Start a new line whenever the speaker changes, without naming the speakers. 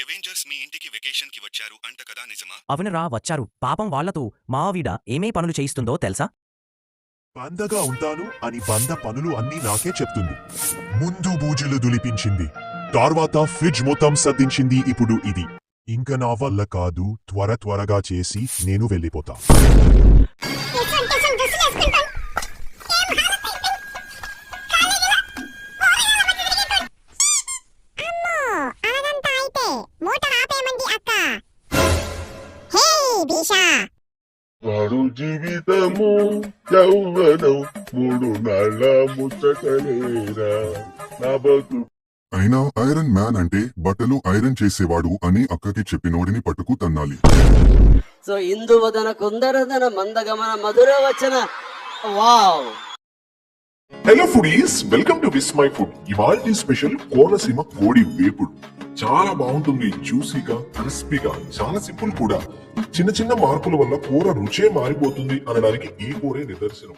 Avengers మీ ఇంటికి vacation కి వచ్చారు అంట కదా, నిజమా?
అవునురా, వచ్చారు. పాపం వాళ్లతో మా ఆవిడ ఏమే పనులు చేయిస్తుందో తెలుసా?
బందగా ఉంటాను అని బంద పనులు అన్నీ నాకే చెప్తుంది. ముందు బూజులు దులిపించింది, తర్వాత ఫ్రిడ్జ్ మొత్తం సర్దించింది. ఇప్పుడు ఇది ఇంక నా వల్ల కాదు. త్వరగా చేసి నేను వెళ్ళిపోతా.
వాడు జీవితము యౌవనం మూడు నాళ్ళ ముచ్చటలేరా నా బతు.
అయినా ఐరన్ మ్యాన్ అంటే బట్టలు ఐరన్ చేసేవాడు అని అక్కకి చెప్పినోడిని పట్టుకు తన్నాలి.
సో ఇందువదన కుందరదన మందగమన మధుర వచన. Wow!
Hello foodies, welcome to Vismai food. ఇవాల్టి స్పెషల్ కోనసీమ కోడి వేపుడు. చాలా బాగుంటుంది, జ్యూసీగా క్రిస్పీగా, చాలా సింపుల్ కూడా. చిన్న చిన్న మార్పుల వల్ల కూర రుచే మారిపోతుంది అనడానికి ఈ కూరే నిదర్శనం.